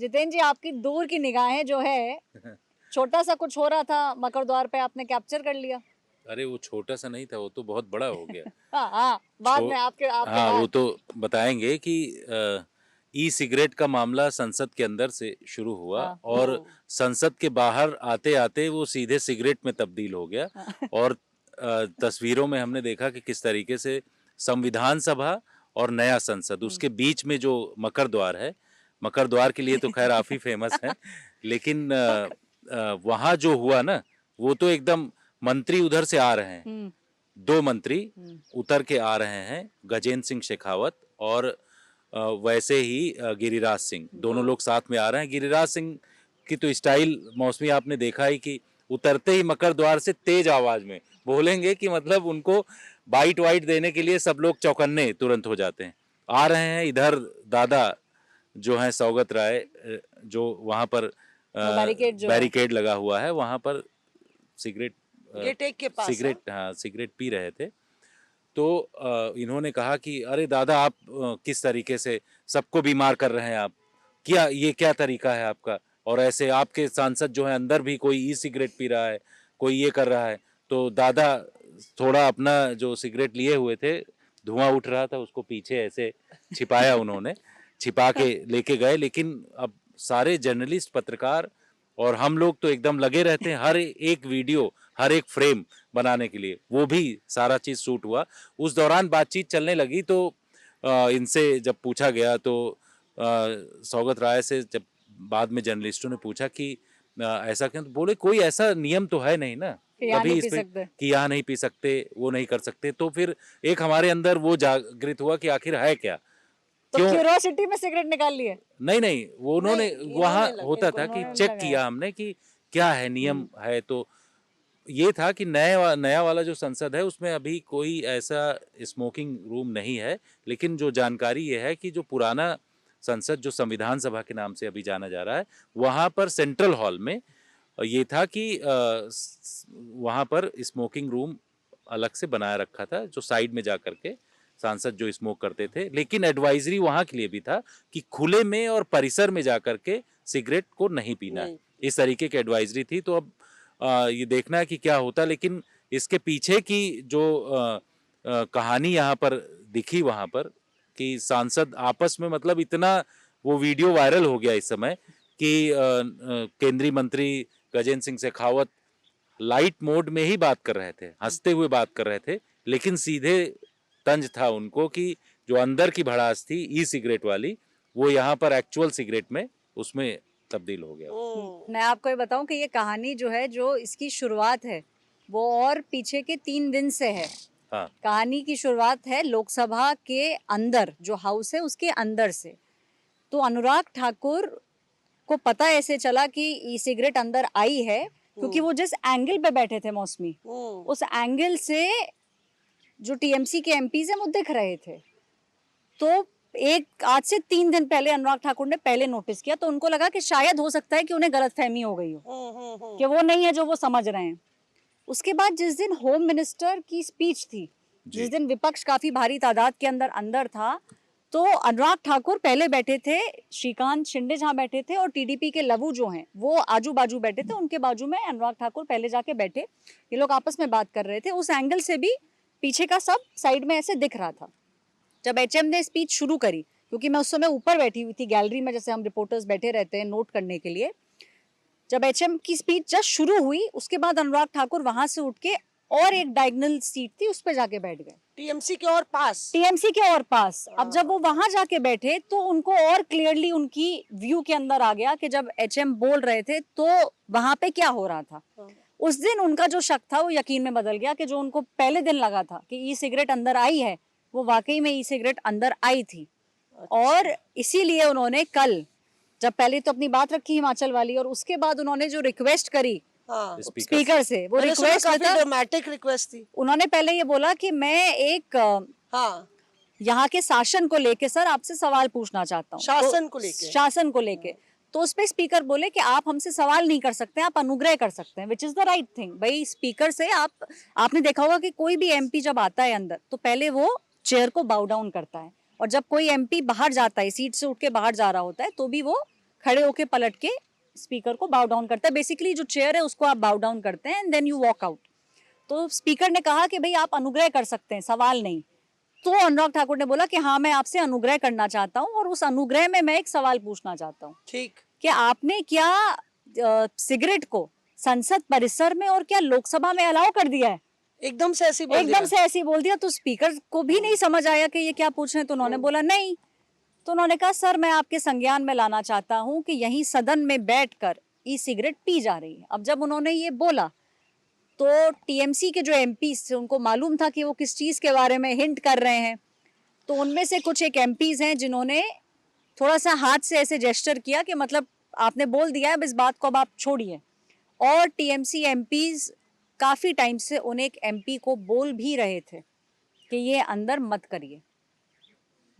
जितेंद्र जी, आपकी दूर की निगाहें जो है, छोटा सा कुछ हो रहा था मकर द्वार पे, आपने कैप्चर कर लिया। अरे वो छोटा सा नहीं था, वो तो बहुत बड़ा हो गया। हाँ हाँ, बाद में आपके आपके हाँ, वो बाद। तो बताएंगे कि ई सिगरेट का मामला संसद के अंदर से शुरू हुआ हाँ और संसद के बाहर आते आते वो सीधे सिगरेट में तब्दील हो गया। हाँ। और तस्वीरों में हमने देखा कि किस तरीके से संविधान सभा और नया संसद उसके बीच में जो मकर द्वार है, मकर द्वार के लिए तो खैर आप ही फेमस हैं, लेकिन वहाँ जो हुआ ना, वो तो एकदम मंत्री उधर से आ रहे हैं, हम्म। 2 मंत्री उतर के आ रहे हैं, गजेंद्र सिंह शेखावत और वैसे ही गिरिराज सिंह, दोनों लोग साथ में आ रहे हैं। गिरिराज सिंह की तो स्टाइल मौसमी आपने देखा ही कि उतरते ही मकर द्वार से तेज आवाज में बोलेंगे कि मतलब उनको बाइट वाइट देने के लिए सब लोग चौकन्ने तुरंत हो जाते हैं। आ रहे हैं इधर दादा जो हैं सौगत राय, जो वहां पर बैरिकेड जो है। बैरिकेड लगा हुआ है वहां पर सिगरेट गेट एक के पास। सिगरेट हाँ सिगरेट पी रहे थे। तो इन्होंने कहा कि अरे दादा आप किस तरीके से सबको बीमार कर रहे हैं, आप क्या ये क्या तरीका है आपका, और ऐसे आपके सांसद जो है अंदर भी कोई ई सिगरेट पी रहा है, कोई ये कर रहा है। तो दादा थोड़ा अपना जो सिगरेट लिए हुए थे, धुआं उठ रहा था, उसको पीछे ऐसे छिपाया उन्होंने, छिपा के लेके गए। लेकिन अब सारे जर्नलिस्ट पत्रकार और हम लोग तो एकदम लगे रहते हैं हर एक वीडियो हर एक फ्रेम बनाने के लिए, वो भी सारा चीज शूट हुआ। उस दौरान बातचीत चलने लगी तो इनसे जब पूछा गया तो सौगत राय से जब बाद में जर्नलिस्टों ने पूछा कि ऐसा क्यों, तो बोले कोई ऐसा नियम तो है नहीं ना, यहाँ कभी नहीं इस पी पे सकते। कि यहाँ नहीं पी सकते, वो नहीं कर सकते। तो फिर एक हमारे अंदर वो जागृत हुआ कि आखिर है क्या, तो क्यों। क्यूरियोसिटी में सिगरेट निकाल लिए। नहीं नहीं, वो उन्होंने नहीं, वहां इन्होंने होता था कि उन्होंने चेक लगाया। किया हमने कि क्या है नियम है। तो ये था कि नया वाला जो संसद है उसमें अभी कोई ऐसा स्मोकिंग रूम नहीं है, लेकिन जो जानकारी ये है कि जो पुराना संसद जो संविधान सभा के नाम से अभी जाना जा रहा है, वहां पर सेंट्रल हॉल में ये था कि वहां पर स्मोकिंग रूम अलग से बनाया रखा था, जो साइड में जा करके सांसद जो स्मोक करते थे। लेकिन एडवाइजरी वहां के लिए भी था कि खुले में और परिसर में जाकर के सिगरेट को नहीं पीना है, इस तरीके की एडवाइजरी थी। तो अब ये देखना है कि क्या होता। लेकिन इसके पीछे की जो कहानी यहाँ पर दिखी वहां पर कि सांसद आपस में मतलब इतना वो वीडियो वायरल हो गया इस समय कि केंद्रीय मंत्री गजेंद्र सिंह शेखावत लाइट मोड में ही बात कर रहे थे, हंसते हुए बात कर रहे थे, लेकिन सीधे तंज था उनको कि जो अंदर की भड़ास थी ई सिगरेट वाली, वो यहाँ पर एक्चुअल सिगरेट में उसमें तब्दील हो गया। मैं आपको ये बताऊं कि ये कहानी जो है, जो इसकी शुरुआत है वो और पीछे के 3 दिन से है। हाँ कहानी की शुरुआत है लोकसभा के अंदर, जो हाउस है उसके अंदर से। तो अनुराग ठाकुर को पता ऐसे चला कि ई सिगरेट अंदर आई है, क्योंकि वो जिस एंगल पे बैठे थे मौसमी, उस एंगल से जो टीएमसी के एमपीज हैं वो दिख रहे थे। तो एक आज से 3 दिन पहले अनुराग ठाकुर ने पहले नोटिस किया, तो उनको लगा कि शायद हो सकता है कि उन्हें गलतफहमी हो गई हो, कि वो नहीं है जो वो समझ रहे हैं। उसके बाद जिस दिन होम मिनिस्टर की स्पीच थी, जिस दिन विपक्ष काफी भारी तादाद के अंदर था, तो अनुराग ठाकुर पहले बैठे थे, श्रीकांत शिंदे जहाँ बैठे थे, और टीडीपी के लवू जो हैं वो आजू बाजू बैठे थे, उनके बाजू में अनुराग ठाकुर पहले जाके बैठे। ये लोग आपस में बात कर रहे थे, उस एंगल से भी पीछे का सब साइड में ऐसे दिख रहा था। जब एचएम ने स्पीच शुरू करी, क्योंकि मैं उस समय ऊपर बैठी हुई थी गैलरी में, जैसे हम रिपोर्टर्स बैठे रहते हैं नोट करने के लिए, जब एचएम की स्पीच जस्ट शुरू हुई, उसके बाद अनुराग ठाकुर वहां से उठ के और एक डायगोनल सीट थी उस पर जाके बैठ गए, टीएमसी के और पास। टीएमसी के और पास। अब जब वो वहां जाके बैठे तो उनको और क्लियरली उनकी व्यू के अंदर आ गया कि जब एचएम बोल रहे थे तो वहां पे क्या हो रहा था। उस दिन उनका जो शक था वो यकीन में बदल गया कि जो उनको पहले दिन लगा था कि ई सिगरेट अंदर आई है, वो वाकई में ई सिगरेट अंदर आई थी। और इसीलिए उन्होंने कल, जब पहले तो अपनी बात रखी हिमाचल वाली, और उसके बाद उन्होंने जो रिक्वेस्ट करी स्पीकर से, वो रिक्वेस्ट ड्रामेटिक रिक्वेस्ट थी। उन्होंने पहले ये बोला कि मैं एक यहाँ के शासन को लेके सर आपसे सवाल पूछना चाहता हूँ। शासन को लेके तो उस पे स्पीकर बोले कि आप हमसे सवाल नहीं कर सकते, आप अनुग्रह कर सकते हैं, which is the right thing. भाई स्पीकर से आपने देखा होगा कि कोई भी एमपी जब आता है अंदर तो पहले वो चेयर को बाउ डाउन करता है, और जब कोई एमपी बाहर जाता है, सीट से उठ के बाहर जा रहा होता है, तो भी वो खड़े होके पलट के स्पीकर को बाउ डाउन करता है। बेसिकली जो चेयर है उसको आप बाउ डाउन करते हैं and then you walk out. तो स्पीकर ने कहा कि भाई आप अनुग्रह कर सकते हैं, सवाल नहीं। तो अनुराग ठाकुर ने बोला कि हाँ मैं आपसे अनुग्रह करना चाहता हूँ और उस अनुग्रह में मैं एक सवाल पूछना चाहता हूँ ठीक। कि आपने क्या सिगरेट को संसद परिसर में और क्या लोकसभा में अलाउ कर दिया है? एकदम से ऐसे ही बोल एकदम दिया। से ऐसे ही बोल दिया। तो स्पीकर को भी नहीं समझ आया कि ये क्या पूछ रहे हैं, तो उन्होंने बोला नहीं। तो उन्होंने कहा सर मैं आपके संज्ञान में लाना चाहता हूँ कि यहीं सदन में बैठकर ई सिगरेट पी जा रही है। अब जब उन्होंने ये बोला तो टीएमसी के जो एमपीज थे उनको मालूम था कि वो किस चीज के बारे में हिंट कर रहे हैं। तो उनमें से कुछ एक एमपीज हैं जिन्होंने थोड़ा सा हाथ से ऐसे जेस्चर किया कि मतलब आपने बोल दिया है, अब इस बात को अब आप छोड़िए। और टीएमसी एमपीज काफी टाइम से उन एक एमपी को बोल भी रहे थे कि ये अंदर मत करिए,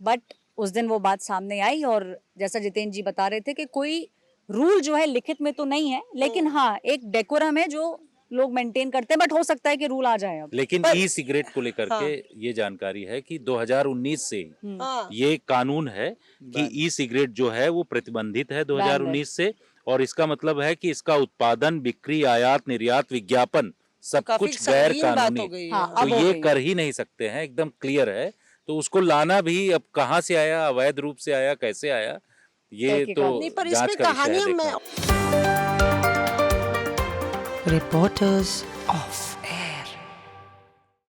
बट उस दिन वो बात सामने आई। और जैसा जितेंद्र जी बता रहे थे कि कोई रूल जो है लिखित में तो नहीं है, लेकिन हाँ एक डेकोरम है जो लोग मेंटेन करते हैं, बट हो सकता है कि रूल आ जाए अब। लेकिन पर- ई सिगरेट को लेकर हाँ। के ये जानकारी है कि 2019 से हाँ ये कानून है कि ई सिगरेट जो है वो प्रतिबंधित है 2019 से। और इसका मतलब है कि इसका उत्पादन, बिक्री, आयात, निर्यात, विज्ञापन सब काफी कुछ गैर संगीन बात हो कानूनी, गई है। हाँ, तो अब हो ये गई। कर ही नहीं सकते हैं, एकदम क्लियर है। तो उसको लाना भी अब कहाँ से आया, अवैध रूप से आया, कैसे आया, ये तहकीकात। तो नहीं, पर जांच इसमें का विषय है कहानियां देखना। Reporters off.